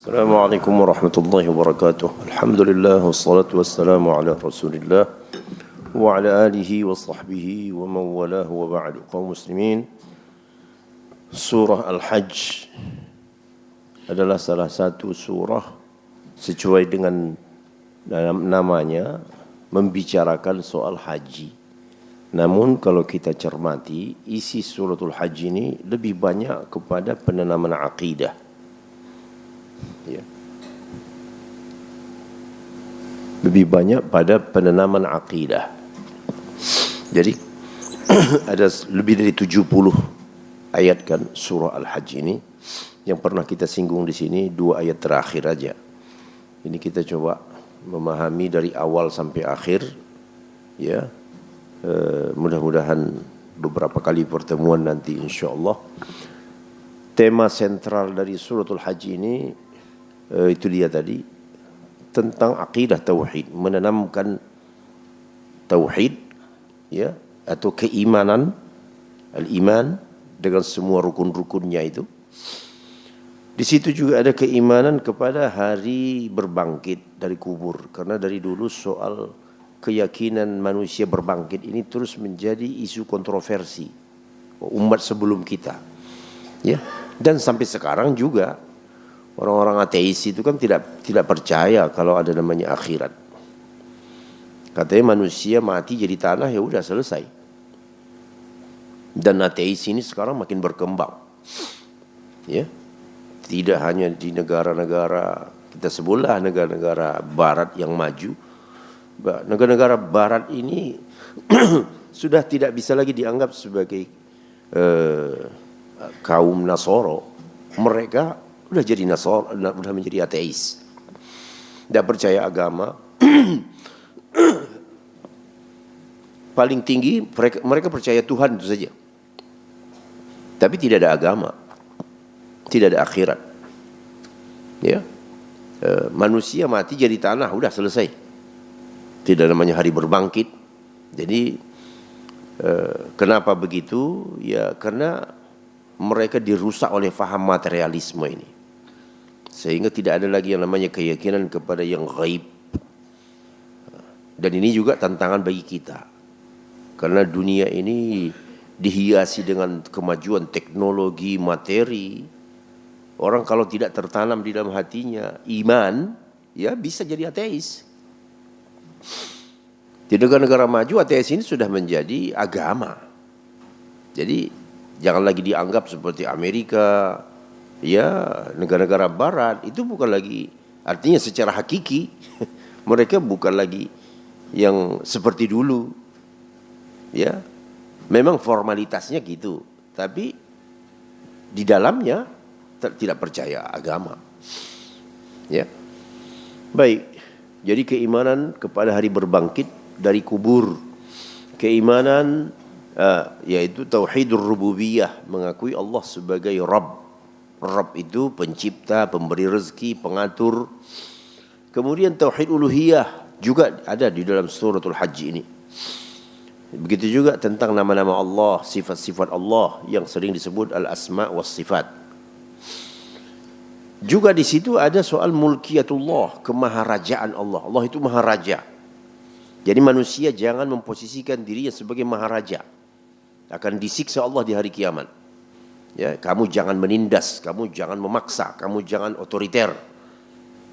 Assalamualaikum warahmatullahi wabarakatuh. Alhamdulillah wassalatu wassalamu ala Rasulillah wa ala alihi wa sahbihi wa man walahu wa ba'du. Kaum muslimin, surah Al-Hajj adalah salah satu surah sesuai dengan namanya membicarakan soal haji. Namun kalau kita cermati, isi suratul Hajj ini lebih banyak kepada penanaman akidah. Ya. Lebih banyak pada penanaman akidah. Jadi ada lebih dari 70 ayat kan surah Al-Hajj ini. Yang pernah kita singgung di sini 2 ayat terakhir aja. Ini kita coba memahami dari awal sampai akhir, ya. Mudah-mudahan beberapa kali pertemuan nanti insyaallah. Tema sentral dari suratul Hajj ini itu dia tadi, tentang akidah tauhid, menanamkan tauhid, ya, atau keimanan, al-iman dengan semua rukun-rukunnya itu. Di situ juga ada keimanan kepada hari berbangkit dari kubur, karena dari dulu soal keyakinan manusia berbangkit ini terus menjadi isu kontroversi umat sebelum kita, ya, dan sampai sekarang juga. Orang-orang ateis itu kan tidak percaya kalau ada namanya akhirat. Katanya manusia mati jadi tanah, ya udah selesai. Dan ateis ini sekarang makin berkembang. Ya. Tidak hanya di negara-negara, kita sebutlah negara-negara barat yang maju. Negara-negara barat ini sudah tidak bisa lagi dianggap sebagai kaum Nasoro. Mereka udah jadi Nasor, udah menjadi ateis, tidak percaya agama. Paling tinggi mereka percaya Tuhan itu saja, tapi tidak ada agama, tidak ada akhirat. Ya, manusia mati jadi tanah, udah selesai. Tidak namanya hari berbangkit. Jadi kenapa begitu? Ya karena mereka dirusak oleh faham materialisme ini. Sehingga tidak ada lagi yang namanya keyakinan kepada yang gaib. Dan ini juga tantangan bagi kita. Karena dunia ini dihiasi dengan kemajuan teknologi, materi. Orang kalau tidak tertanam di dalam hatinya iman, ya bisa jadi ateis. Di negara-negara maju ateis ini sudah menjadi agama. Jadi jangan lagi dianggap seperti Amerika, ya, negara-negara barat itu bukan lagi, artinya secara hakiki mereka bukan lagi yang seperti dulu, ya. Memang formalitasnya gitu, tapi di dalamnya tidak percaya agama, ya. Baik, jadi keimanan kepada hari berbangkit dari kubur, keimanan yaitu tauhidur rububiyah, mengakui Allah sebagai Rabb. Rabb itu pencipta, pemberi rezeki, pengatur. Kemudian tauhid uluhiyah juga ada di dalam suratul Hajj ini. Begitu juga tentang nama-nama Allah, sifat-sifat Allah yang sering disebut al-asma was sifat. Juga di situ ada soal mulkiyatullah, kemaharajaan Allah. Allah itu maharaja. Jadi manusia jangan memposisikan dirinya sebagai maharaja. Akan disiksa Allah di hari kiamat. Ya, kamu jangan menindas, kamu jangan memaksa, kamu jangan otoriter.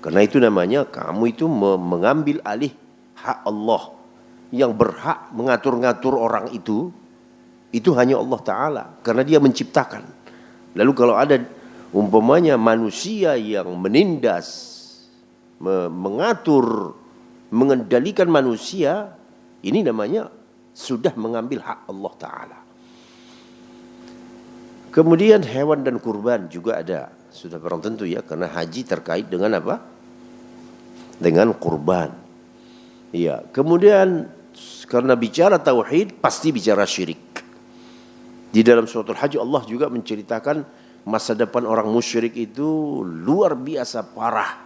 Karena itu namanya kamu itu mengambil alih hak Allah. Yang berhak mengatur-ngatur orang itu hanya Allah Ta'ala. Karena dia menciptakan. Lalu kalau ada umpamanya manusia yang menindas, mengatur, mengendalikan manusia, ini namanya sudah mengambil hak Allah Ta'ala. Kemudian hewan dan kurban juga ada. Sudah barang tentu ya, karena haji terkait dengan apa? Dengan kurban. Iya. Kemudian karena bicara tauhid pasti bicara syirik. Di dalam suratul Hajj Allah juga menceritakan masa depan orang musyrik itu luar biasa parah.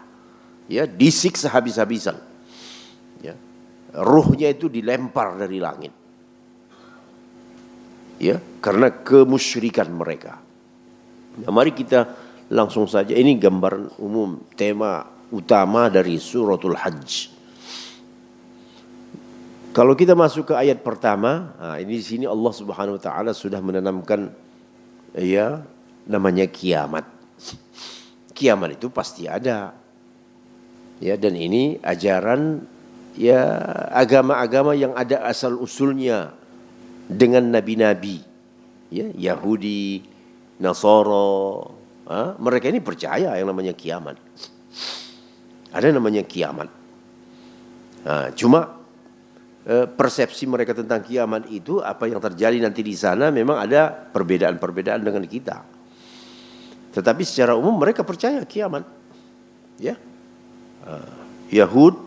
Ya, disiksa habis-habisan. Ya. Ruhnya itu dilempar dari langit. Ya, karena kemusyrikan mereka. Nah, mari kita langsung saja ini gambaran umum tema utama dari suratul Hajj. Kalau kita masuk ke ayat pertama, ini di sini Allah Subhanahu wa taala sudah menanamkan ya namanya kiamat. Kiamat itu pasti ada. Ya, dan ini ajaran ya agama-agama yang ada asal usulnya dengan nabi-nabi. Ya, Yahudi, Nasara, mereka ini percaya yang namanya kiamat. Ada namanya kiamat. Cuma persepsi mereka tentang kiamat itu apa yang terjadi nanti di sana memang ada perbedaan-perbedaan dengan kita. Tetapi secara umum mereka percaya kiamat. Ya. Yahud,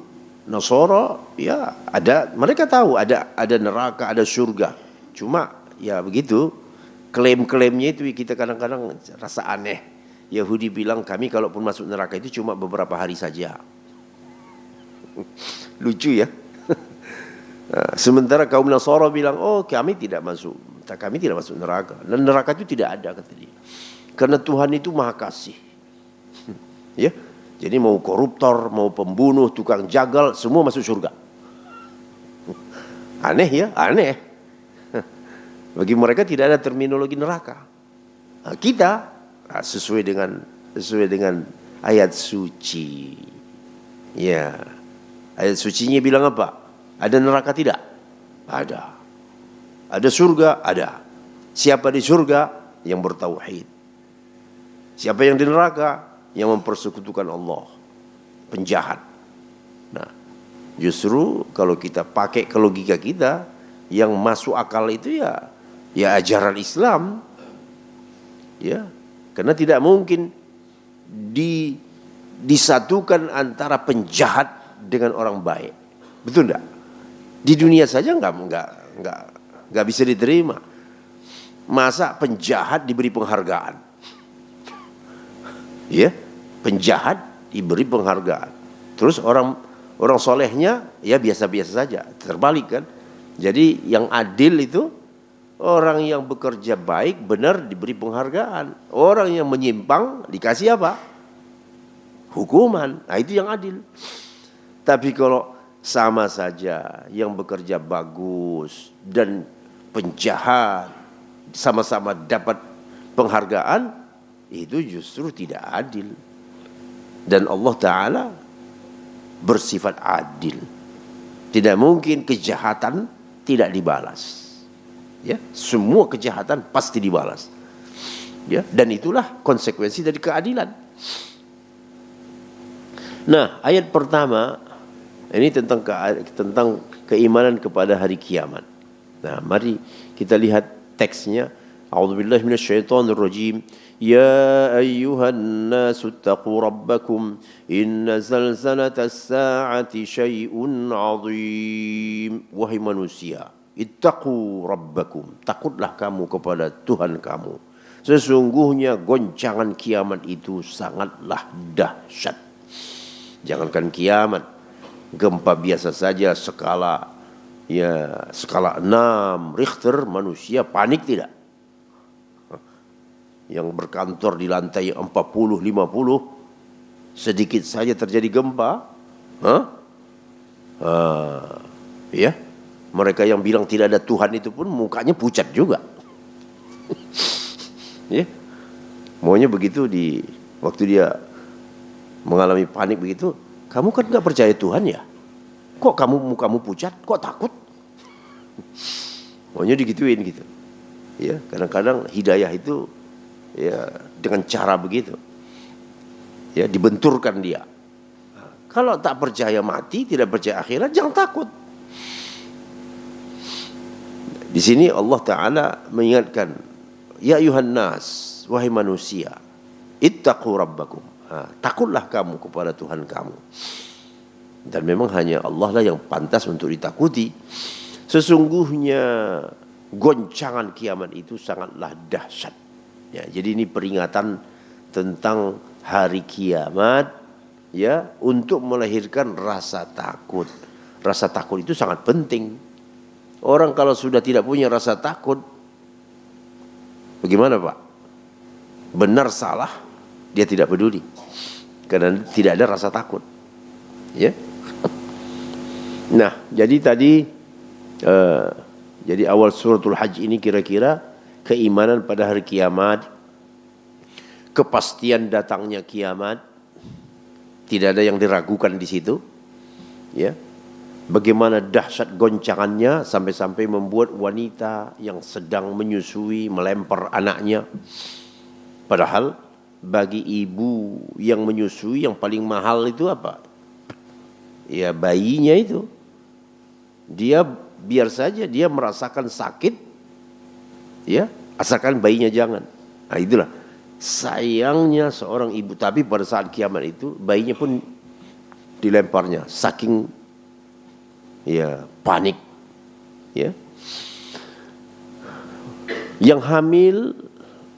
Nasara, ya ada, mereka tahu ada neraka, ada surga. Cuma ya begitu. Klaim-klaimnya itu kita kadang-kadang rasa aneh. Yahudi bilang kami kalaupun masuk neraka itu cuma beberapa hari saja. Lucu ya. Sementara kaum Nasara bilang kami tidak masuk neraka. Dan neraka itu tidak ada kata dia. Karena Tuhan itu maha kasih. Ya. Jadi mau koruptor, mau pembunuh, tukang jagal, semua masuk surga. Aneh ya, aneh. Bagi mereka tidak ada terminologi neraka. Kita sesuai dengan ayat suci. Ya. Ayat sucinya bilang apa? Ada neraka tidak? Ada. Ada surga? Ada. Siapa di surga? Yang bertauhid. Siapa yang di neraka? Yang mempersekutukan Allah. Penjahat. Nah, justru kalau kita pakai ke logika kita, yang masuk akal itu ya ajaran Islam. Ya. Karena tidak mungkin disatukan antara penjahat dengan orang baik. Betul enggak? Di dunia saja enggak bisa diterima. Masa penjahat diberi penghargaan? Ya, penjahat diberi penghargaan. Terus orang solehnya ya biasa-biasa saja. Terbalik kan? Jadi yang adil itu orang yang bekerja baik benar diberi penghargaan. Orang yang menyimpang dikasih apa? Hukuman. Nah itu yang adil. Tapi kalau sama saja yang bekerja bagus dan penjahat sama-sama dapat penghargaan, itu justru tidak adil. Dan Allah Ta'ala bersifat adil. Tidak mungkin kejahatan tidak dibalas. Ya, semua kejahatan pasti dibalas. Ya, dan itulah konsekuensi dari keadilan. Nah, ayat pertama ini tentang keimanan kepada hari kiamat. Nah, mari kita lihat teksnya. A'udzubillahi minasyaitonirrajim. Ya ayyuhan nasu taqu rabbakum inna zalzalatas sa'ati syai'un 'azim. Wahai manusia, ittaqu rabbakum, takutlah kamu kepada Tuhan kamu. Sesungguhnya goncangan kiamat itu sangatlah dahsyat. Jangankan kiamat, gempa biasa saja skala 6 Richter, manusia panik tidak? Yang berkantor di lantai 40-50 sedikit saja terjadi gempa, ya, mereka yang bilang tidak ada Tuhan itu pun mukanya pucat juga. Ya, maunya begitu waktu dia mengalami panik begitu, kamu kan nggak percaya Tuhan ya? Kok mukamu pucat? Kok takut? Maunya digituin gitu. Ya, kadang-kadang hidayah itu ya dengan cara begitu. Ya, dibenturkan dia. Kalau tak percaya mati, tidak percaya akhirat, jangan takut. Di sini Allah Ta'ala mengingatkan, ya ayuhan nas, wahai manusia, ittaqu rabbakum. Takutlah kamu kepada Tuhan kamu. Dan memang hanya Allah lah yang pantas untuk ditakuti. Sesungguhnya goncangan kiamat itu sangatlah dahsyat. Ya, jadi ini peringatan tentang hari kiamat, ya, untuk melahirkan rasa takut. Rasa takut itu sangat penting. Orang kalau sudah tidak punya rasa takut, bagaimana Pak? Benar salah Dia tidak peduli karena tidak ada rasa takut. Ya. Nah, jadi tadi jadi awal suratul Hajj ini kira-kira keimanan pada hari kiamat, kepastian datangnya kiamat, tidak ada yang diragukan di situ. Ya. Bagaimana dahsyat goncangannya sampai-sampai membuat wanita yang sedang menyusui melempar anaknya. Padahal bagi ibu yang menyusui yang paling mahal itu apa? Ya bayinya itu. Dia biar saja dia merasakan sakit, ya asalkan bayinya jangan. Nah itulah sayangnya seorang ibu. Tapi pada saat kiamat itu bayinya pun dilemparnya, saking ya panik. Ya, yang hamil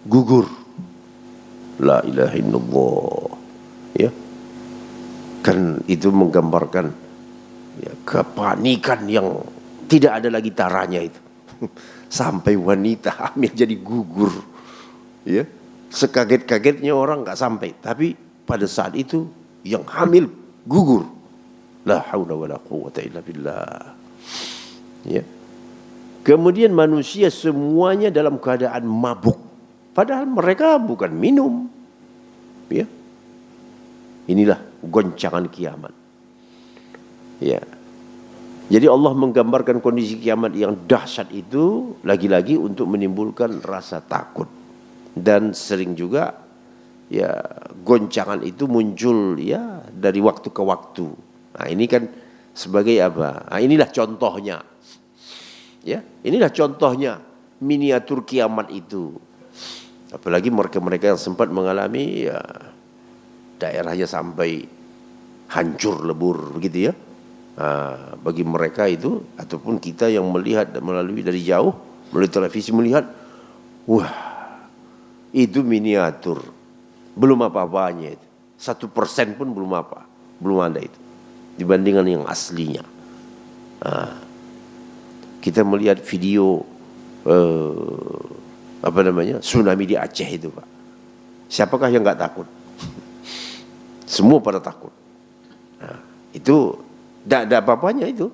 gugur. La ilaha illallah. Ya, kan itu menggambarkan ya, kepanikan yang tidak ada lagi taranya itu. Sampai wanita hamil jadi gugur. Ya, sekaget-kagetnya orang nggak sampai. Tapi pada saat itu yang hamil gugur. La haula wala quwwata illa billah. Ya. Kemudian manusia semuanya dalam keadaan mabuk. Padahal mereka bukan minum. Ya. Inilah goncangan kiamat. Ya. Jadi Allah menggambarkan kondisi kiamat yang dahsyat itu lagi-lagi untuk menimbulkan rasa takut. Dan sering juga ya goncangan itu muncul ya dari waktu ke waktu. Nah ini kan sebagai apa? Nah, inilah contohnya. Ya, inilah contohnya miniatur kiamat itu. Apalagi mereka-mereka yang sempat mengalami ya daerahnya sampai hancur lebur begitu ya. Nah, bagi mereka itu ataupun kita yang melihat melalui dari jauh melalui televisi melihat, wah itu miniatur, belum apa-apanya itu. 1% pun belum apa, belum ada itu dibandingkan yang aslinya. Nah, kita melihat video tsunami di Aceh itu Pak. Siapakah yang nggak takut? Semua pada takut. Nah, itu tidak ada apa-apanya itu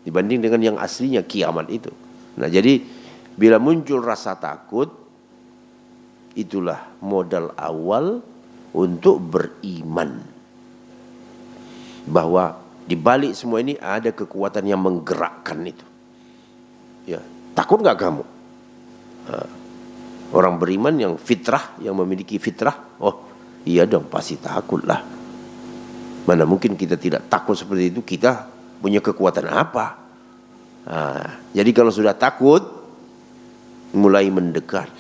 dibanding dengan yang aslinya kiamat itu. Nah jadi bila muncul rasa takut, itulah modal awal untuk beriman. Bahwa di balik semua ini ada kekuatan yang menggerakkan itu. Ya, takut nggak kamu? Nah, orang beriman yang fitrah, yang memiliki fitrah, oh iya dong pasti takut lah. Mana mungkin kita tidak takut seperti itu, kita punya kekuatan apa? Nah, jadi kalau sudah takut, mulai mendekat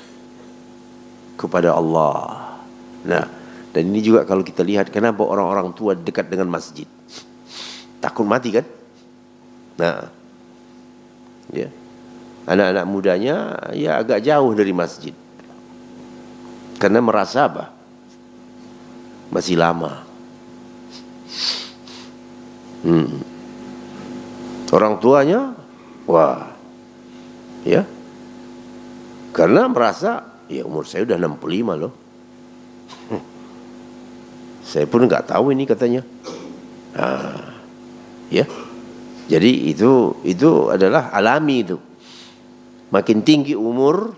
kepada Allah. Nah, dan ini juga kalau kita lihat kenapa orang-orang tua dekat dengan masjid. Takut mati kan? Nah, ya. Anak-anak mudanya ya agak jauh dari masjid. Karena merasa apa? Masih lama. Orang tuanya, wah, ya. Karena merasa, ya umur saya udah 65 loh. Saya pun nggak tahu ini katanya. Nah, ya. Jadi itu adalah alami itu. Makin tinggi umur,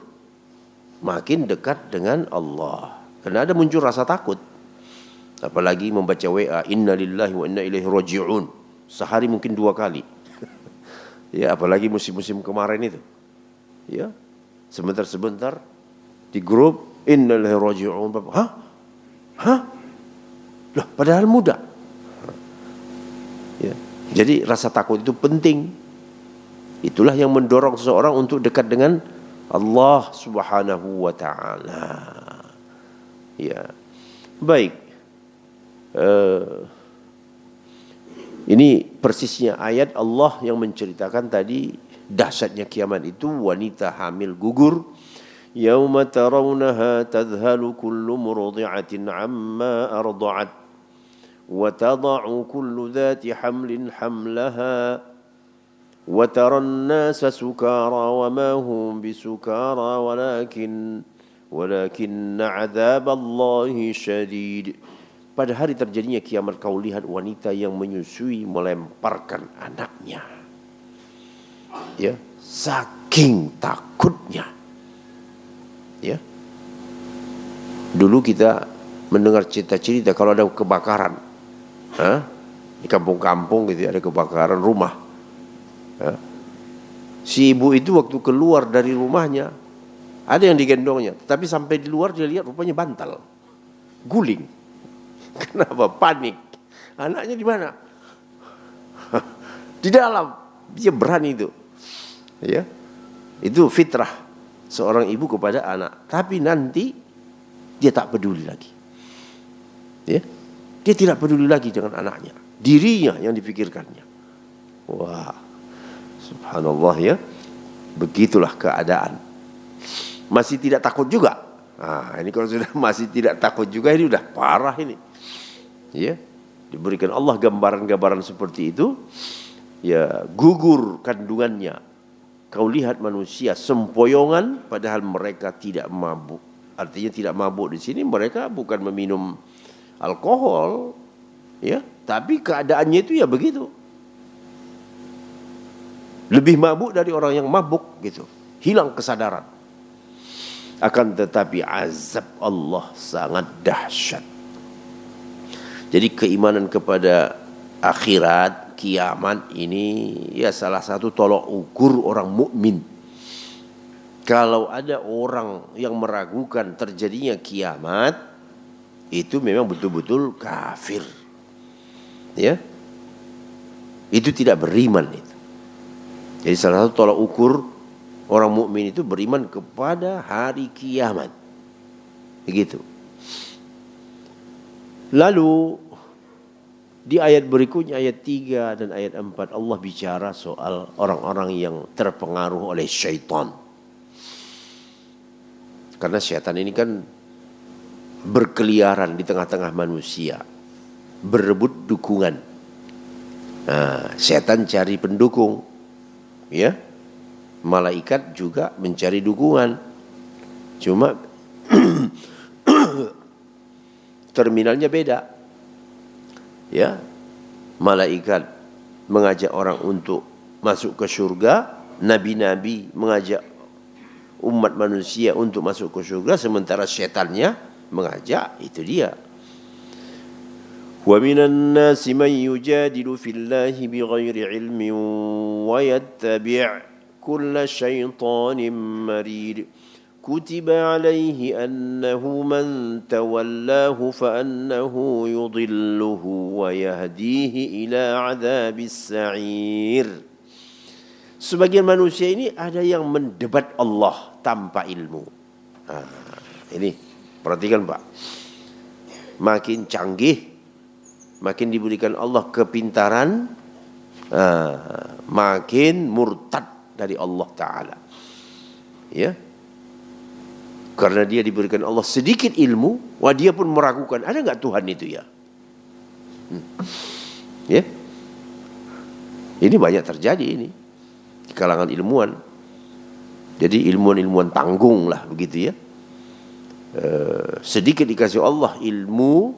makin dekat dengan Allah. Karena ada muncul rasa takut. Apalagi membaca WA, Inna lillahi wa inna ilaihi raji'un. Sehari mungkin 2 kali. Ya, apalagi musim-musim kemarin itu. Ya. Sebentar-sebentar di grup Inna lillahi raji'un. Hah? Hah? Loh, padahal muda. Ya. Jadi rasa takut itu penting. Itulah yang mendorong seseorang untuk dekat dengan Allah Subhanahu wa taala. Ya. Baik. Ini persisnya ayat Allah yang menceritakan tadi dahsyatnya kiamat itu, wanita hamil gugur. Yauma tarawunaha tadhhalu kullu murdi'atin 'amma arda'at wa tada'u kullu dhati hamlin hamlaha wa taran nasa sukara wa ma hum bisukara walakinna 'adzaballahi syadid. Pada hari terjadinya kiamat kau lihat wanita yang menyusui melemparkan anaknya. Ya, saking takutnya. Ya. Dulu kita mendengar cerita-cerita kalau ada kebakaran, di kampung-kampung gitu ada kebakaran rumah. Si ibu itu waktu keluar dari rumahnya ada yang digendongnya, tetapi sampai di luar dia lihat rupanya bantal, guling. Kenapa? Panik. Anaknya di mana? Di dalam. Dia berani itu. Ya, itu fitrah seorang ibu kepada anak. Tapi nanti dia tak peduli lagi. Ya, dia tidak peduli lagi dengan anaknya. Dirinya yang dipikirkannya. Wah, subhanallah ya. Begitulah keadaan. Masih tidak takut juga. Nah, ini kalau sudah masih tidak takut juga ini udah parah ini. Ya, diberikan Allah gambaran-gambaran seperti itu, ya gugur kandungannya. Kau lihat manusia sempoyongan padahal mereka tidak mabuk. Artinya tidak mabuk di sini mereka bukan meminum alkohol, ya, tapi keadaannya itu ya begitu. Lebih mabuk dari orang yang mabuk gitu. Hilang kesadaran. Akan tetapi azab Allah sangat dahsyat. Jadi keimanan kepada akhirat, kiamat ini ya salah satu tolok ukur orang mukmin. Kalau ada orang yang meragukan terjadinya kiamat, itu memang betul-betul kafir. Ya. Itu tidak beriman itu. Jadi salah satu tolak ukur orang mukmin itu beriman kepada hari kiamat. Begitu. Lalu di ayat berikutnya ayat 3 dan ayat 4 Allah bicara soal orang-orang yang terpengaruh oleh syaitan. Karena syaitan ini kan berkeliaran di tengah-tengah manusia, berebut dukungan. Nah, syaitan cari pendukung, ya. Malaikat juga mencari dukungan. Cuma terminalnya beda. Ya. Malaikat mengajak orang untuk masuk ke surga, nabi-nabi mengajak umat manusia untuk masuk ke surga, sementara syaitannya mengajak, itu dia. Wa minan nasi man yujadilu fillahi bighairi ilmin wa yattabi' kulla syaitanin marid. Kutiba alaihi annahu man tawallahu fa annahu yudilluhu wa yahdihi ila adzabis sa'ir. Sebagian manusia ini ada yang mendebat Allah tanpa ilmu. Nah, ini perhatikan Pak. Makin canggih, makin diberikan Allah kepintaran, makin murtad dari Allah Ta'ala. Ya. Karena dia diberikan Allah sedikit ilmu, wah dia pun meragukan, ada nggak Tuhan itu ya? Ya. Ini banyak terjadi ini di kalangan ilmuwan. Jadi ilmuwan-ilmuwan tanggung lah begitu ya. Sedikit dikasih Allah ilmu,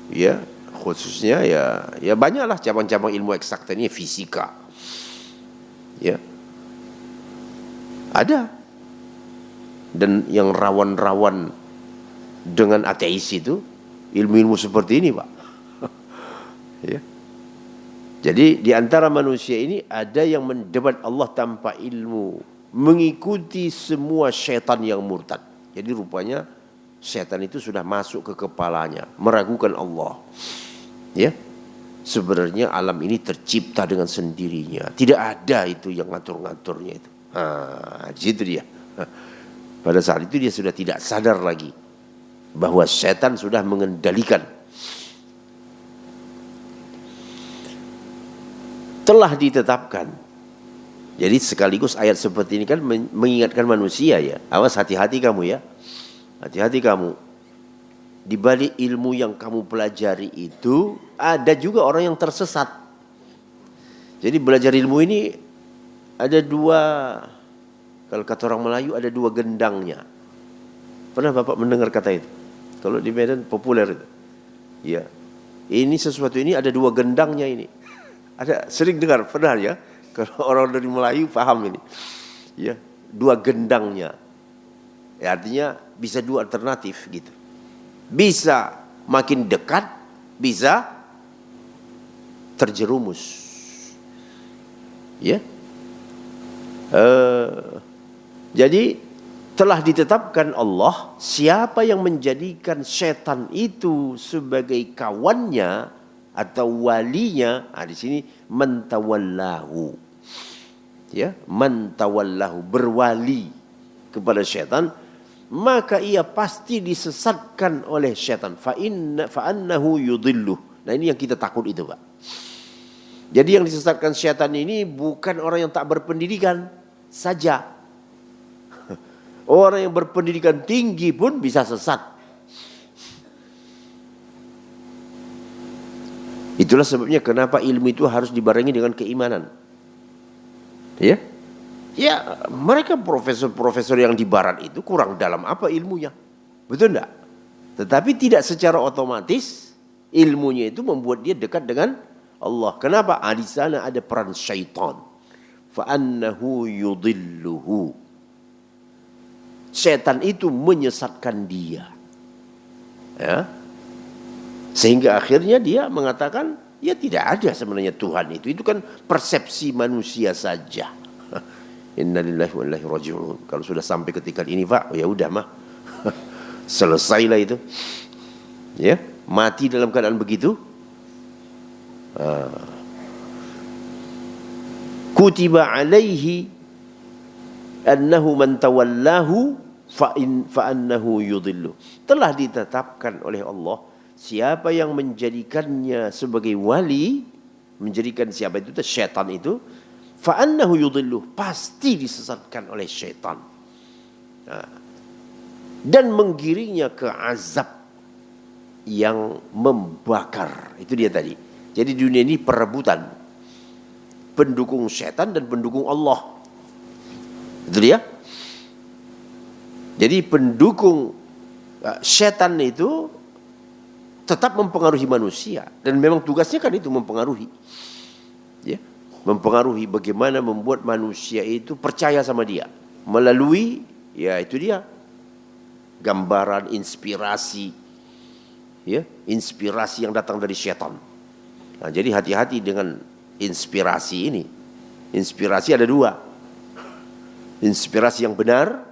ya khususnya ya banyaklah cabang-cabang ilmu eksakta ini, fisika, ya ada. Dan yang rawan-rawan dengan ateis itu ilmu-ilmu seperti ini Pak. Ya. Jadi di antara manusia ini ada yang mendebat Allah tanpa ilmu, mengikuti semua syaitan yang murtad. Jadi rupanya syaitan itu sudah masuk ke kepalanya, meragukan Allah. Ya. Sebenarnya alam ini tercipta dengan sendirinya. Tidak ada itu yang ngatur-ngaturnya itu. Gitu dia. Pada saat itu dia sudah tidak sadar lagi bahwa syaitan sudah mengendalikan. Telah ditetapkan. Jadi sekaligus ayat seperti ini kan mengingatkan manusia ya. Awas, hati-hati kamu ya. Hati-hati kamu. Di balik ilmu yang kamu pelajari itu ada juga orang yang tersesat. Jadi belajar ilmu ini ada dua, kalau kata orang Melayu ada dua gendangnya. Pernah Bapak mendengar kata itu? Kalau di Medan populer itu. Ya. Ini sesuatu ini ada dua gendangnya ini. Ada sering dengar, pernah ya? Kalau orang dari Melayu paham ini. Ya, dua gendangnya. Ya, artinya bisa dua alternatif gitu. Bisa makin dekat, bisa terjerumus. Ya. Jadi telah ditetapkan Allah siapa yang menjadikan setan itu sebagai kawannya atau walinya. Di sini mentawallahu, ya, mentawallahu, berwali kepada setan, maka ia pasti disesatkan oleh setan. Fa annahu yudhilluh. Nah, ini yang kita takut itu, Pak. Jadi yang disesatkan setan ini bukan orang yang tak berpendidikan saja. Orang yang berpendidikan tinggi pun bisa sesat. Itulah sebabnya kenapa ilmu itu harus dibarengi dengan keimanan. Ya, ya, mereka profesor-profesor yang di barat itu kurang dalam apa ilmunya, betul enggak? Tetapi tidak secara otomatis ilmunya itu membuat dia dekat dengan Allah. Kenapa? Di sana ada peran syaitan. Fa annahu yudhilluhu. Setan itu menyesatkan dia, ya, sehingga akhirnya dia mengatakan, ya tidak ada sebenarnya Tuhan itu kan persepsi manusia saja. Innalillahi wa inna ilaihi raji'un. Kalau sudah sampai ketika ini, Pak, ya udah mah, selesailah itu, ya, mati dalam keadaan begitu. Kutiba alaihi annahu man tawallahu fa annahu yudhillu. Telah ditetapkan oleh Allah siapa yang menjadikannya sebagai wali, menjadikan siapa itu syaitan itu, fa annahu yudhillu, pasti disesatkan oleh syaitan. Dan menggiringnya ke azab yang membakar. Itu dia tadi. Jadi dunia ini perebutan pendukung syaitan dan pendukung Allah. Itu dia. Jadi pendukung setan itu tetap mempengaruhi manusia, dan memang tugasnya kan itu mempengaruhi, ya, mempengaruhi bagaimana membuat manusia itu percaya sama dia melalui, ya itu dia, gambaran, inspirasi, ya, inspirasi yang datang dari setan. Nah, jadi hati-hati dengan inspirasi ini. Inspirasi ada dua. Inspirasi yang benar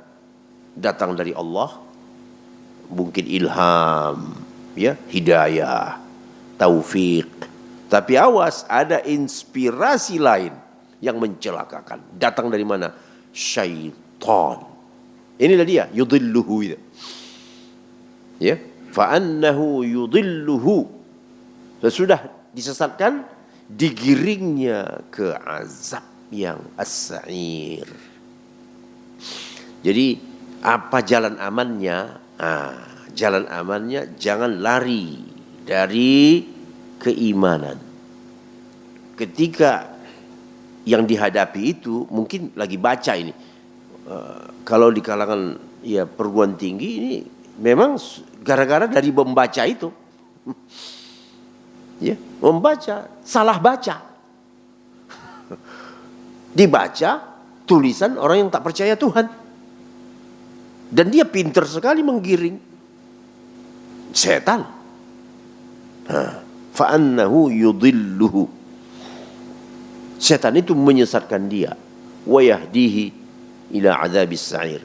datang dari Allah, mungkin ilham, ya, hidayah, taufik. Tapi awas, ada inspirasi lain yang mencelakakan. Datang dari mana? Syaitan. Inilah dia, yudhilluhu itu. Ya, fa annahu yudhilluhu. Sesudah disesatkan, digiringnya ke azab yang as-sa'ir. Jadi apa jalan amannya? Jalan amannya jangan lari dari keimanan. Ketika yang dihadapi itu mungkin lagi baca ini. Kalau di kalangan ya perguruan tinggi ini memang gara-gara dari membaca itu. Ya, membaca, salah baca. Dibaca tulisan orang yang tak percaya Tuhan. Dan dia pintar sekali menggiring setan. Fa annahu yudhilluhu. Setan itu menyesatkan dia. Wa yahdihi ila adzabis sa'ir.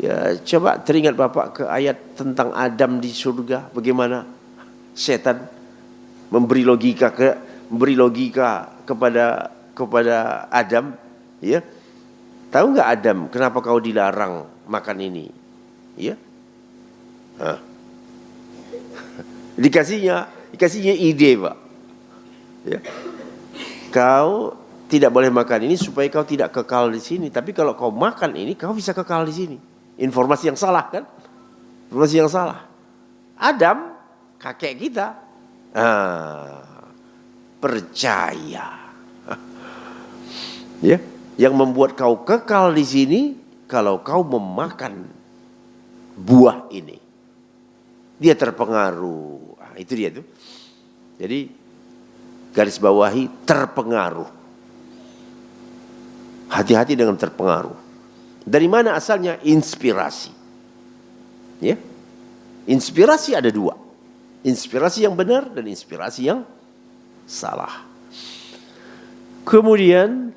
Ya, coba teringat Bapak ke ayat tentang Adam di surga, bagaimana setan memberi logika kepada Adam, ya. Tahu nggak Adam, kenapa kau dilarang makan ini? Ya. Dikasihnya ide, Pak. Ya. Kau tidak boleh makan ini supaya kau tidak kekal di sini. Tapi kalau kau makan ini, kau bisa kekal di sini. Informasi yang salah kan? Informasi yang salah. Adam, kakek kita, percaya. Ya. Yang membuat kau kekal di sini kalau kau memakan buah ini. Dia terpengaruh. Nah, itu dia tuh. Jadi garis bawahi terpengaruh. Hati-hati dengan terpengaruh. Dari mana asalnya? Inspirasi. Ya. Inspirasi ada dua. Inspirasi yang benar dan inspirasi yang salah. Kemudian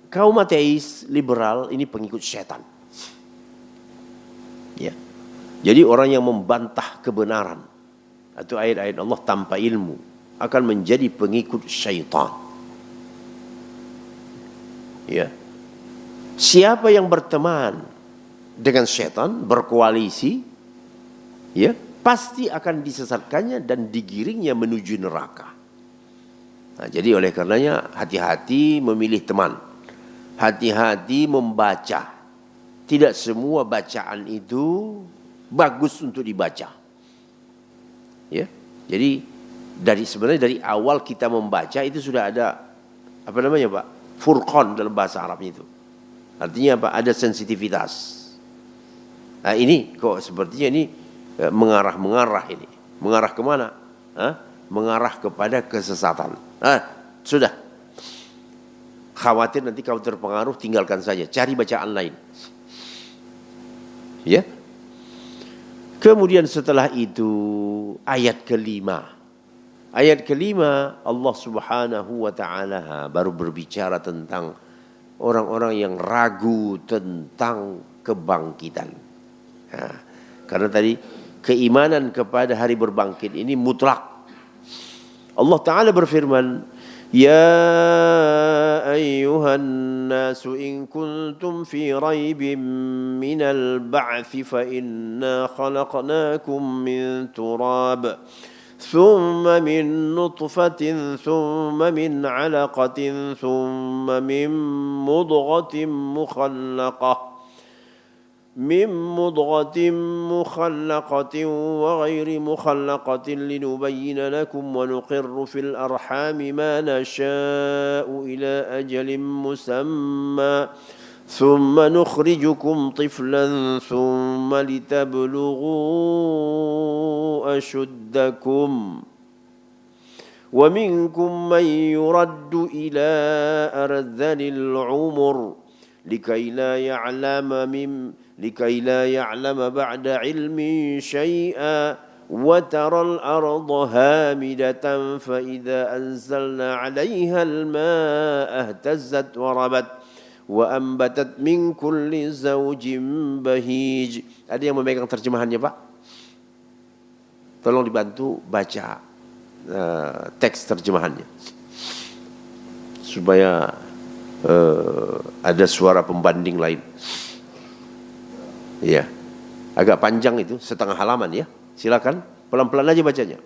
kaum ateis liberal ini pengikut setan. Ya. Jadi orang yang membantah kebenaran atau ayat-ayat Allah tanpa ilmu akan menjadi pengikut syaitan. Ya. Siapa yang berteman dengan syaitan, berkoalisi, ya, pasti akan disesatkannya dan digiringnya menuju neraka. Nah, jadi oleh karenanya hati-hati memilih teman. Hati-hati membaca. Tidak semua bacaan itu bagus untuk dibaca. Ya. Jadi sebenarnya dari awal kita membaca itu sudah ada apa namanya, Pak? Furqan dalam bahasa Arabnya itu. Artinya apa? Ada sensitivitas. Nah, ini kok sepertinya ini mengarah ini. Mengarah kemana? Mengarah kepada kesesatan. Sudah. Khawatir nanti kau terpengaruh, tinggalkan saja. Cari bacaan lain. Ya. Kemudian setelah itu ayat kelima. Ayat kelima Allah Subhanahu wa ta'ala baru berbicara tentang orang-orang yang ragu tentang kebangkitan. Nah, karena tadi keimanan kepada hari berbangkit ini mutlak. Allah Ta'ala berfirman, Ya ayyuhan nasu in kuntum fi raibin minal ba'thi fa inna khalaqnakum min turab thumma min nutfatin thumma min alaqatin thumma min mudghatin mukhallaqah من مضغة مخلقة وغير مخلقة لنبين لكم ونقر في الأرحام ما نشاء إلى أجل مسمى ثم نخرجكم طفلا ثم لتبلغوا أشدكم ومنكم من يرد إلى أرذل العمر لكي لا يعلم بعد علم شيئا وترى الأرض هامدة فإذا أنزلنا عليها الماء اهتزت وربت وأنبتت من كل زوج بهيج. Ada yang memegang terjemahannya, Pak? Tolong dibantu baca teks terjemahannya supaya ada suara pembanding lain. Iya. Agak panjang itu, setengah halaman ya. Silakan, pelan-pelan aja bacanya.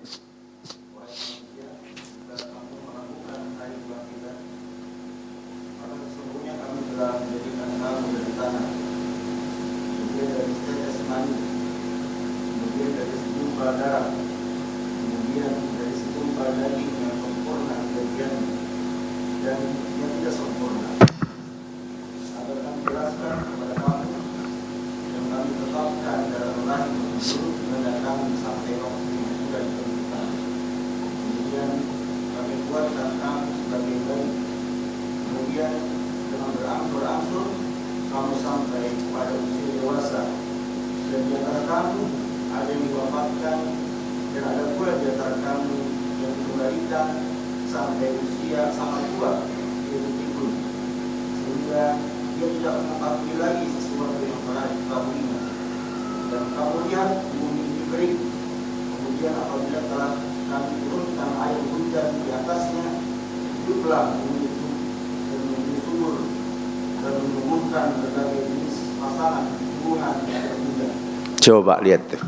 Coba lihat tuh.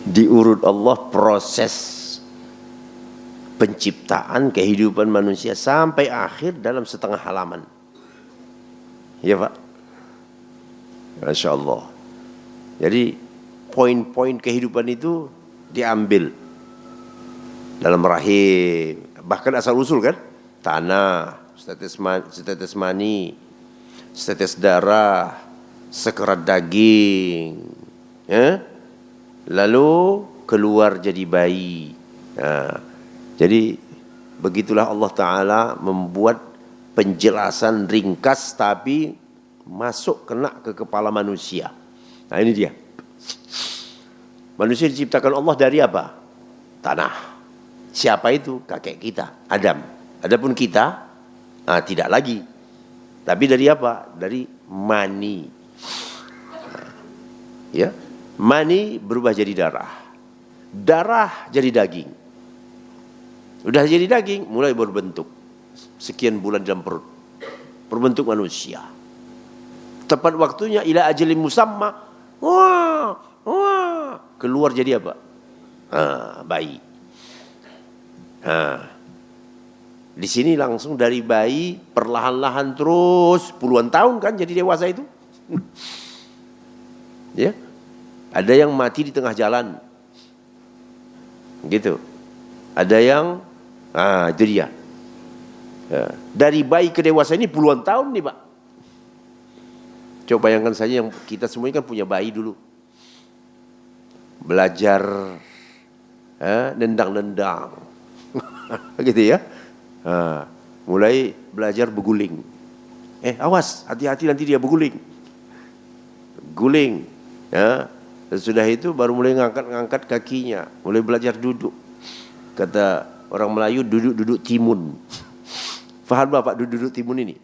Diurut Allah proses penciptaan kehidupan manusia sampai akhir dalam setengah halaman. Ya, Pak. Masya Allah. Jadi poin-poin kehidupan itu diambil dalam rahim. Bahkan asal usul kan. Tanah, setetes mani, setetes darah, sekerat daging, Ya? Lalu keluar jadi bayi. Nah, jadi begitulah Allah Ta'ala membuat penjelasan ringkas tapi masuk kena ke kepala manusia. Nah ini dia. Manusia diciptakan Allah dari apa? Tanah. Siapa itu? Kakek kita, Adam. Adapun kita, tidak lagi. Tapi dari apa? Dari mani. Ya, mani berubah jadi darah. Darah jadi daging. Udah jadi daging, mulai berbentuk. Sekian bulan dalam perut. Berbentuk manusia. Tepat waktunya ila ajalin musamma. Wah, keluar jadi apa? Bayi. Di sini langsung dari bayi perlahan-lahan terus puluhan tahun kan jadi dewasa itu. Ya, ada yang mati di tengah jalan, gitu. Ada yang, itu dia. Dari bayi ke dewasa ini puluhan tahun nih Pak. Coba bayangkan saja yang kita semua kan punya bayi dulu, belajar nendang-nendang, gitu ya. Mulai belajar beguling. Awas, hati-hati nanti dia beguling. Guling. Ya, sesudah itu baru mulai ngangkat kakinya, mulai belajar duduk. Kata orang Melayu, duduk timun. Faham Bapak duduk timun ini?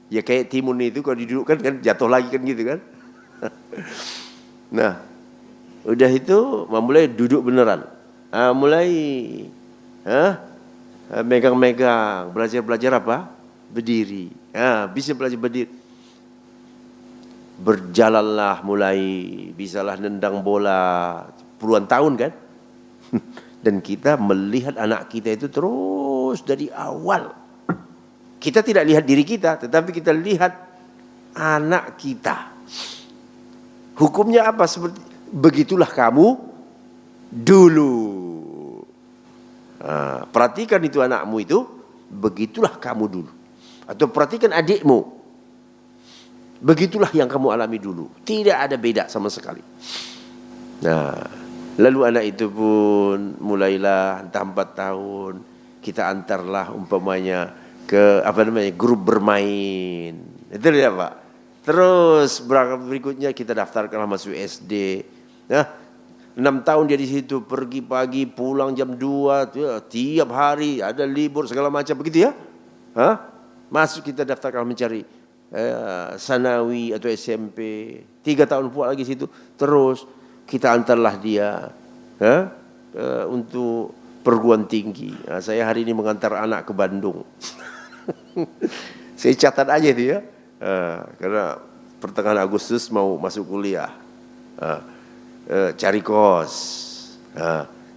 Ya kayak timun itu kalau didudukkan kan jatuh lagi kan gitu kan. Nah, udah itu mulai duduk beneran. Mulai megang-megang, belajar apa? Berdiri. Bisa belajar berdiri. Berjalanlah mulai, bisalah nendang bola puluhan tahun kan. Dan kita melihat anak kita itu terus dari awal. Kita tidak lihat diri kita, tetapi kita lihat anak kita. Hukumnya apa? Seperti begitulah kamu dulu. Perhatikan itu anakmu itu, begitulah kamu dulu. Atau perhatikan adikmu, begitulah yang kamu alami dulu. Tidak ada beda sama sekali. Nah, lalu anak itu pun mulailah entah 4 tahun kita antarlah umpamanya ke grup bermain. Itu dia Pak. Terus berikutnya kita daftarkanlah masuk SD. Nah, 6 tahun dia di situ, pergi pagi, pulang jam 2, tiap hari ada libur segala macam begitu ya. Masuk kita daftarkan mencari sanawi atau SMP, 3 tahun pula lagi situ. Terus kita antarlah dia untuk perguruan tinggi. Saya hari ini mengantar anak ke Bandung. Saya catat aja itu ya, karena pertengahan Agustus mau masuk kuliah, cari kos.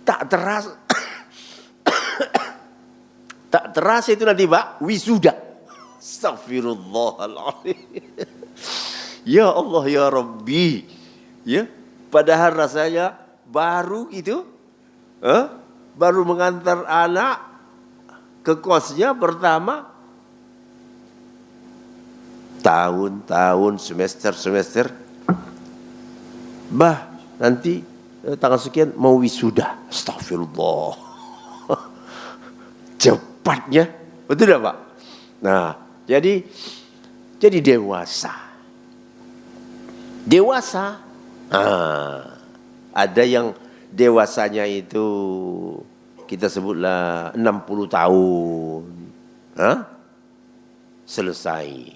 Tak terasa itu nanti Pak wisuda. Astagfirullahaladzim. Ya Allah ya Rabbi. Ya, padahal rasanya baru itu, baru mengantar anak ke kosnya pertama, tahun-tahun, semester. Nanti tanggal sekian mau wisuda. Astagfirullah. Cepatnya, betul tidak Pak? Nah, jadi dewasa. Ada yang dewasanya itu kita sebutlah 60 tahun. Selesai.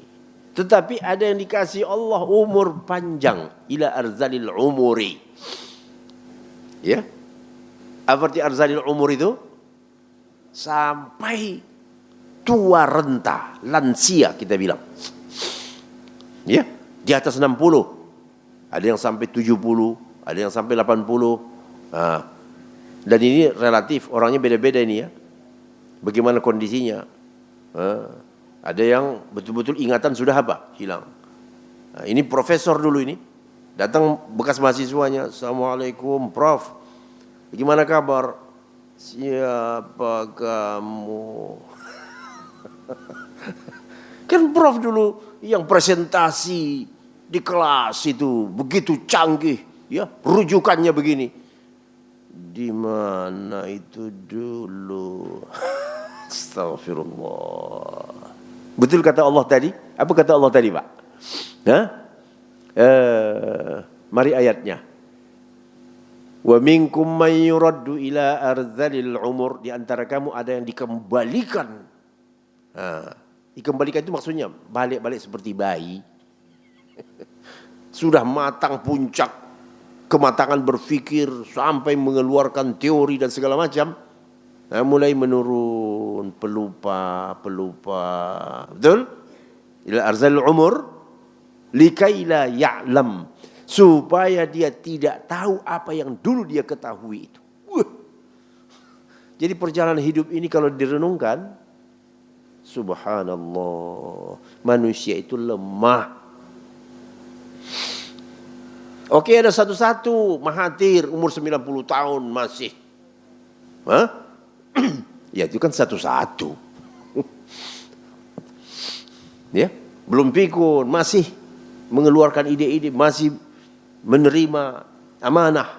Tetapi ada yang dikasih Allah umur panjang, ila arzalil umuri. Ya. Apa arti arzalil umur itu? Sampai tua renta, lansia kita bilang. Ya, di atas 60. Ada yang sampai 70, ada yang sampai 80. Dan ini relatif, orangnya beda-beda ini ya. Bagaimana kondisinya? Ada yang betul-betul ingatan sudah apa? Hilang. Ini profesor dulu ini. Datang bekas mahasiswanya. Assalamualaikum Prof. Bagaimana kabar? Siapa kamu? Kan Prof dulu yang presentasi di kelas itu begitu canggih. ya, rujukannya begini. Di mana itu dulu? Astagfirullah. Betul kata Allah tadi? Apa kata Allah tadi, Pak? Hah? Mari ayatnya. Wa minkum man yuraddu ila arzalil umur. Di antara kamu ada yang dikembalikan. Dikembalikan itu maksudnya balik-balik seperti bayi. Sudah matang puncak kematangan berpikir sampai mengeluarkan teori dan segala macam. Mulai menurun pelupa. Betul? Ila arzalil umur likaila ya'lam, supaya dia tidak tahu apa yang dulu dia ketahui itu. Jadi perjalanan hidup ini kalau direnungkan, subhanallah, manusia itu lemah. Oke, ada satu-satu Mahathir umur 90 tahun masih. Ya itu kan satu-satu. Ya, belum pikun, masih mengeluarkan ide-ide, masih menerima amanah.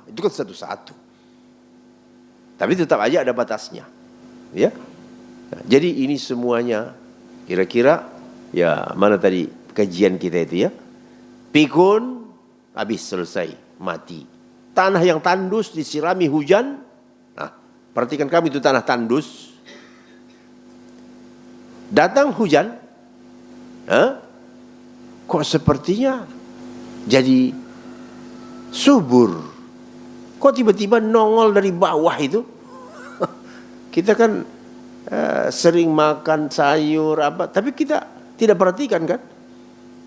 Itu kan satu-satu. Tapi tetap aja ada batasnya. Ya. Jadi ini semuanya kira-kira ya mana tadi kajian kita itu ya. Pikun habis selesai, mati. Tanah yang tandus disirami hujan. Nah, perhatikan kami itu tanah tandus. Datang hujan. Kok sepertinya jadi subur. Kok tiba-tiba nongol dari bawah itu? Kita kan sering makan sayur apa, tapi kita tidak perhatikan kan?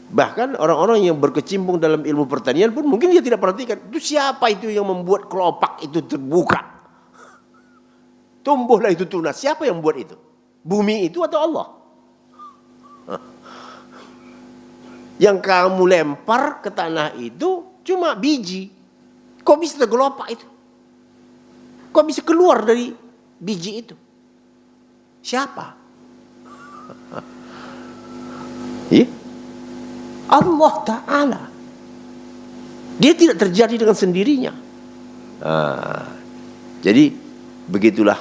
Bahkan orang-orang yang berkecimpung dalam ilmu pertanian pun mungkin dia tidak perhatikan. Itu siapa itu yang membuat kelopak itu terbuka? Tumbuhlah itu tunas. Siapa yang buat itu? Bumi itu atau Allah? Yang kamu lempar ke tanah itu cuma biji. Kok bisa tergelopak itu? Kok bisa keluar dari biji itu? Siapa? Ya? Allah Ta'ala. Dia tidak terjadi dengan sendirinya. Jadi begitulah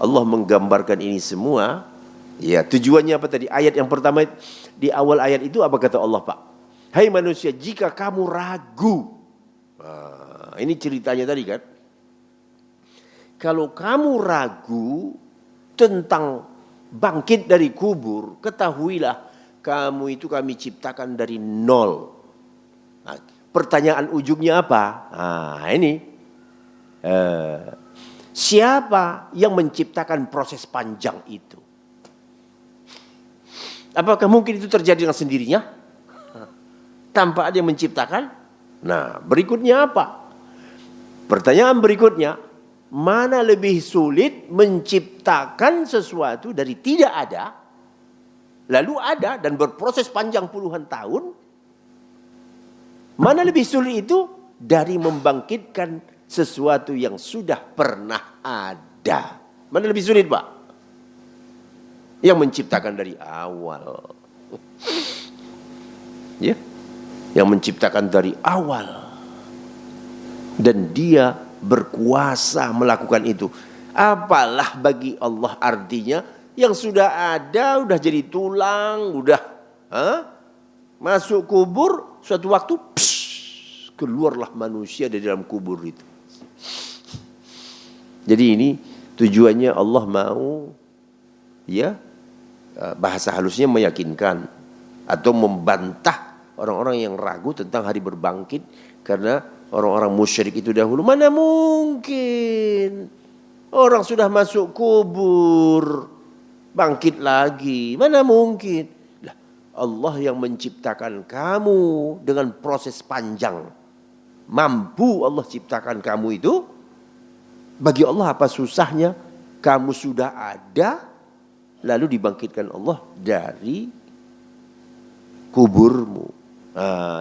Allah menggambarkan ini semua. Ya, tujuannya apa tadi? Ayat yang pertama di awal ayat itu apa kata Allah, Pak? Hai manusia, jika kamu ragu. Ini ceritanya tadi kan. Kalau kamu ragu tentang bangkit dari kubur, ketahuilah kamu itu kami ciptakan dari nol. Nah, pertanyaan ujungnya apa? Ini siapa yang menciptakan proses panjang itu? Apakah mungkin itu terjadi dengan sendirinya? Tanpa ada yang menciptakan? Nah, berikutnya apa? Pertanyaan berikutnya, mana lebih sulit menciptakan sesuatu dari tidak ada, lalu ada dan berproses panjang puluhan tahun? Mana lebih sulit itu dari membangkitkan sesuatu yang sudah pernah ada? Mana lebih sulit, Pak? Yang menciptakan dari awal. Ya, yang menciptakan dari awal. Dan dia berkuasa melakukan itu. Apalah bagi Allah artinya yang sudah ada, udah jadi tulang, udah masuk kubur, suatu waktu keluarlah manusia dari dalam kubur itu. Jadi ini tujuannya Allah mau ya bahasa halusnya meyakinkan atau membantah orang-orang yang ragu tentang hari berbangkit, karena orang-orang musyrik itu dahulu, mana mungkin orang sudah masuk kubur bangkit lagi, mana mungkin. Lah, Allah yang menciptakan kamu dengan proses panjang, mampu Allah ciptakan kamu itu. Bagi Allah apa susahnya? Kamu sudah ada, lalu dibangkitkan Allah dari kuburmu.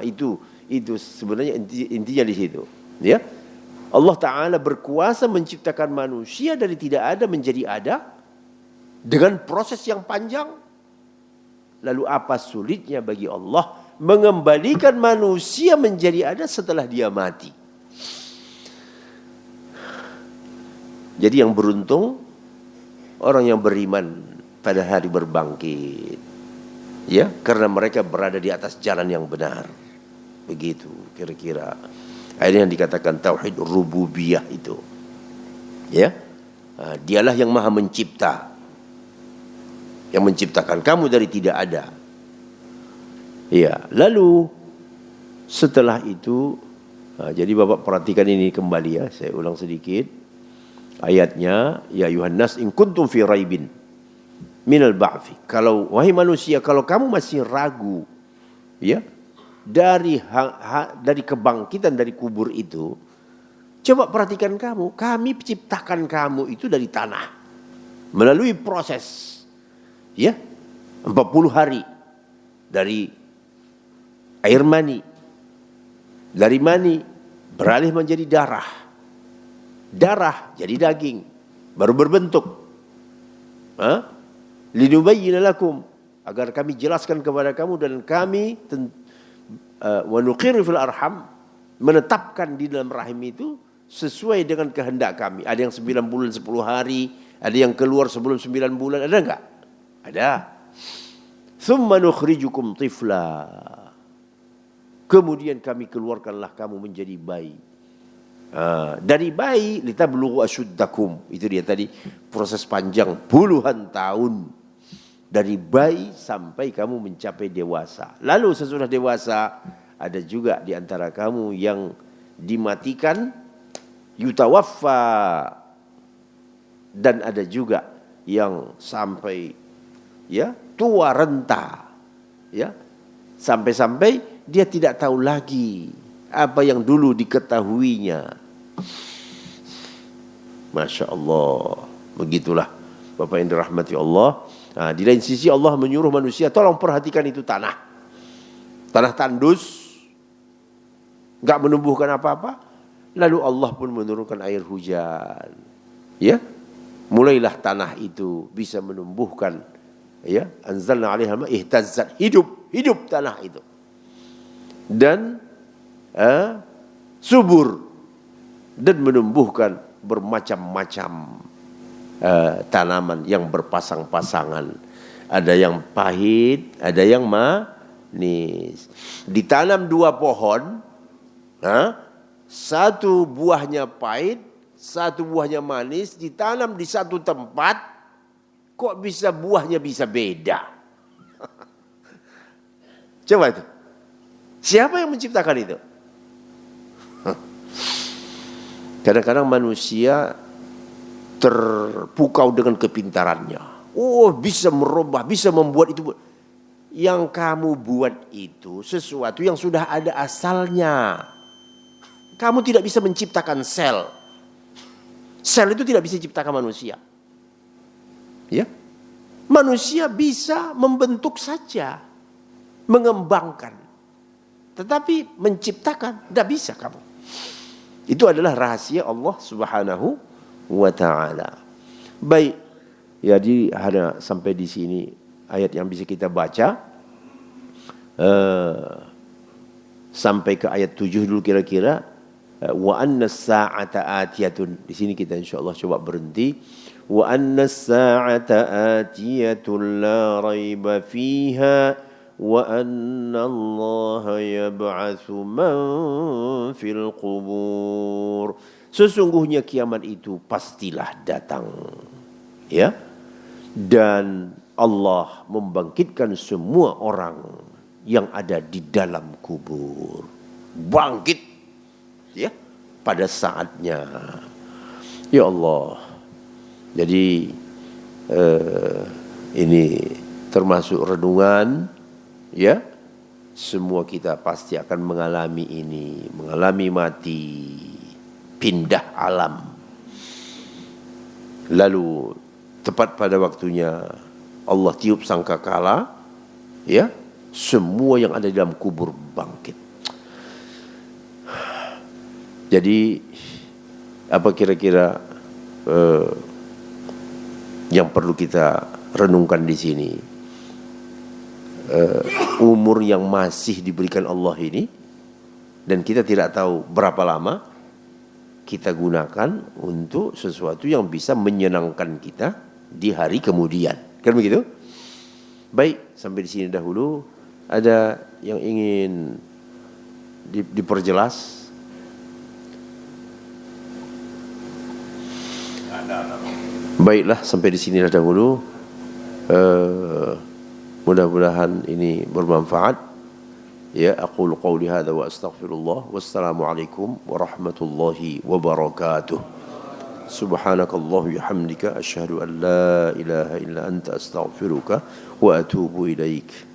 Itu sebenarnya intinya di situ. Ya, Allah Ta'ala berkuasa menciptakan manusia dari tidak ada menjadi ada dengan proses yang panjang. Lalu apa sulitnya bagi Allah mengembalikan manusia menjadi ada setelah dia mati? Jadi yang beruntung orang yang beriman pada hari berbangkit, ya, karena mereka berada di atas jalan yang benar. Begitu kira-kira. Ini yang dikatakan tauhid rububiyah itu. Ya. Dialah yang maha mencipta. Yang menciptakan kamu dari tidak ada. Ya, lalu setelah itu jadi Bapak perhatikan ini kembali ya, saya ulang sedikit. Ayatnya, ya ayuhan nas in kuntum fi raibin minal ba'fi. Kalau wahai manusia, kalau kamu masih ragu ya dari kebangkitan dari kubur itu, coba perhatikan kamu, kami ciptakan kamu itu dari tanah melalui proses ya 40 hari dari air mani, dari mani beralih menjadi darah, darah jadi daging, baru berbentuk. Linubayyina lakum, agar kami jelaskan kepada kamu dan kami wa nuqiru fil arham, menetapkan di dalam rahim itu sesuai dengan kehendak kami. Ada yang 9 bulan 10 hari, ada yang keluar sebelum 9 bulan, ada enggak? Ada. Tsumma nukhrijukum tifla, kemudian kami keluarkanlah kamu menjadi bayi. Dari bayi litablughu asyuddakum, itu dia tadi proses panjang puluhan tahun. Dari bayi sampai kamu mencapai dewasa. Lalu sesudah dewasa ada juga di antara kamu yang dimatikan, yutawaffa, dan ada juga yang sampai ya tua renta, ya sampai-sampai dia tidak tahu lagi apa yang dulu diketahuinya. Masya Allah, begitulah Bapak yang dirahmati Allah. Di lain sisi Allah menyuruh manusia, tolong perhatikan itu tanah tandus, nggak menumbuhkan apa-apa. Lalu Allah pun menurunkan air hujan, ya, mulailah tanah itu bisa menumbuhkan, ya, anzalna 'alaiha ma ihtazzat, hidup tanah itu, dan subur, dan menumbuhkan bermacam-macam tanaman yang berpasang-pasangan. Ada yang pahit, ada yang manis. Ditanam 2 pohon, satu buahnya pahit, satu buahnya manis, ditanam di satu tempat, kok bisa buahnya bisa beda? Coba itu. Siapa yang menciptakan itu? Kadang-kadang manusia terpukau dengan kepintarannya. Oh, bisa merubah, bisa membuat itu. Yang kamu buat itu sesuatu yang sudah ada asalnya. Kamu tidak bisa menciptakan sel. Sel itu tidak bisa diciptakan manusia. Ya, manusia bisa membentuk saja, mengembangkan, tetapi menciptakan tidak bisa kamu. Itu adalah rahasia Allah Subhanahu wa ta'ala. Baik, jadi ada sampai di sini ayat yang bisa kita baca. Sampai ke ayat 7 dulu kira-kira. Wa anna as-sa'ata atiyatun. Di sini kita insyaallah coba berhenti. Wa anna as-sa'ata atiyatun la raiba fiha wa anna Allah yab'atsu man fil qubur. Sesungguhnya kiamat itu pastilah datang, ya, dan Allah membangkitkan semua orang yang ada di dalam kubur, bangkit, ya, pada saatnya. Ya Allah, jadi ini termasuk renungan, ya. Semua kita pasti akan mengalami ini, mengalami mati, pindah alam. Lalu tepat pada waktunya Allah tiup sangkakala, ya, semua yang ada di dalam kubur bangkit. Jadi apa kira-kira yang perlu kita renungkan di sini? umur yang masih diberikan Allah ini, dan kita tidak tahu berapa lama, kita gunakan untuk sesuatu yang bisa menyenangkan kita di hari kemudian. Kan begitu? Baik, sampai di sini dahulu. Ada yang ingin diperjelas? Baiklah, sampai di sini dahulu. Mudah-mudahan ini bermanfaat. Ya, aqulu qawli hadza wa astaghfirullah. Wassalamualaikum warahmatullahi wabarakatuh. Subhanakallah bihamdika asyhadu an la ilaha illa anta astaghfiruka wa atubu ilaik.